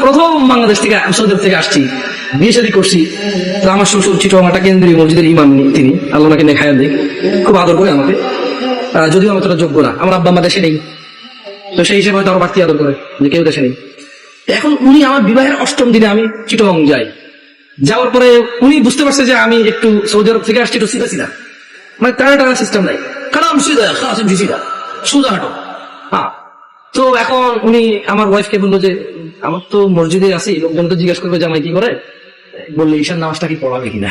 প্রথম বাংলাদেশ থেকে সৌদি থেকে আসছি, বিয়ে শাদী করছি। তো আমার শ্বশুর চিটগাং একটা কেন্দ্রীয় মসজিদের ইমাম, তিনি আল্লাহ ওনাকে নেখায়া দেয়, খুব আদর করে আমাকে। যদিও আমি তোরা যোগ্য না, আমার আব্বা আমার দেশে নেই, তো সেই হিসেবে হয়তো আরো বাড়তি আদর করে যে কেউ দেশে নেই। এখন উনি আমার বিবাহের 8ম দিনে আমি চিটগাং যাই। যাওয়ার পরে উনি বুঝতে পারছে যে আমি একটু সৌদি আরব থেকে আসছি, একটু সিধা সিধা, মানে টানা সিস্টেম নাই, কারণ সিধা সোজা হাঁটো। হ্যাঁ, তো এখন উনি আমার ওয়াইফকে বললো যে আমার তো মসজিদে আছি, লোকজন তো জিজ্ঞেস করবে জামাই কি করে, বললে ঈশান নামাজটা কি পড়াবে কিনা।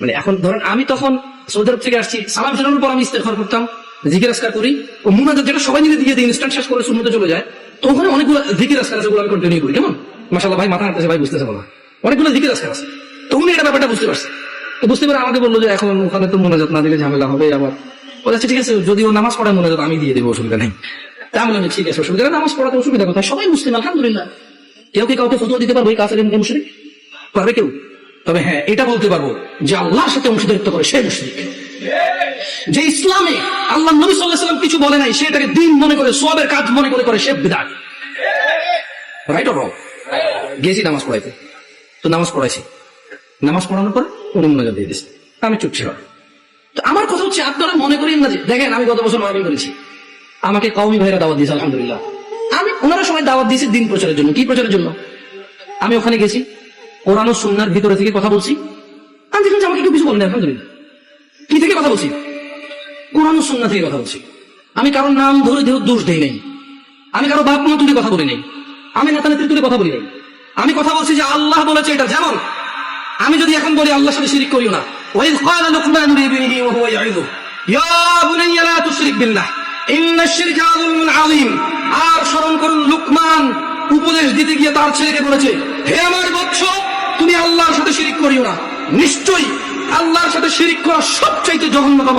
মানে এখন ধরেন আমি তখন সৌদি আরব থেকে আসছি, সালাম ফেরানোর পর আমি ইস্তেগফার করতাম, জিকির আজকার করি, ও মুনাজাত যেটা সবাই মিলে দিয়ে দিই, ইনস্ট্যান্ট শেষ করে সুন্নতে চলে যায়। তো ওখানে অনেকগুলো জিকির আজকার আছে, আমি কন্টিনিউ করি। কেমন মাশাআল্লাহ, ভাই মাথা হাঁটতেছে, ভাই বুঝতেছে না, অনেকগুলো জিকির আজকার আছে। তো উনি এটা ব্যাপারটা বুঝতে পারছে, তো বুঝতে পারে আমাকে বললো যে এখন ওখানে তো মুনাজাত না দিলে ঝামেলা হবে আবার। বলেছে ঠিক আছে, যদি ও নামাজ পড়ায় মুনাজাত আমি দিয়ে দেবো, অসুবিধা নেই। তা আমি বললাম ঠিক আছে, অসুবিধা নেই, নামাজ পড়াতে অসুবিধা কোথায়, সবাই মুসলিম আলহামদুলিল্লাহ। কেউ কি কাউকে ফতোয়া দিতে পারবে এই কাফের মুশরিক? পারবে কেউ? তবে হ্যাঁ, এটা বলতে পারবো যে আল্লাহর সাথে অংশীদারিত্ব করে সে মুশরিক। যে ইসলামে আল্লাহ নবী সাল্লাল্লাহু আলাইহি ওয়াসাল্লাম কিছু বলে নাই, সেটাকে দিন মনে করে, সওয়াবের কাজ মনে করে সে বিদআত। Right or wrong? গেছি নামাজ পড়াইতে, তো নামাজ পড়াইছি, নামাজ পড়ানোর পর উনি মুনাজাত দিয়ে দিয়েছে, আমি চুপ ছিলাম। তো আমার কথা হচ্ছে, আপনারা মনে করেন না যে দেখেন আমি গত বছর মাহফিল করেছি, আমাকে কওমি ভাইরা দাওয়াত দিয়েছে, আলহামদুলিল্লাহ। আমি ওনারা সময় দাওয়াত দিয়েছি দিন প্রচারের জন্য। কি প্রচারের জন্য? আমি ওখানে গেছি, কোরআন ও সুন্নাহর ভিতরে থেকে কথা বলছি। আমি দেখলাম যে আমাকে কেউ কিছু বলেন, আলহামদুলিল্লাহ। কি থেকে কথা বলছি? কোরআন ও সুন্নাহ থেকে কথা বলছি। আমি কারোর নাম ধরে দোষ দেই নাই, আমি কারো বাপ মা তুলে কথা বলি নাই, আমি নেতা নেত্রী তুলে কথা বলি নাই। আমি কথা বলছি যে আল্লাহ বলেছে এটা। যেমন আমি যদি এখন বলি আল্লাহর সাথে শিরিক করিও না, ওয়াইয ক্বালা লুকমানু লিবনিহি ওয়া হুয়া ইয়াইযু ইয়া বুনাইয়া লা তুশরিক বিল্লাহ ইন্নাশ শিরকা যুলমুন আযীম। আর স্মরণ করুন, লুকমান উপদেশ দিতে গিয়ে তার ছেলেকে বলেছে, হে আমার বৎস, তুমি আল্লাহর সাথে শিরিক করিও না। নিশ্চয়ই আল্লাহর সাথে শিরিক করা সবচাইতে জঘন্যতম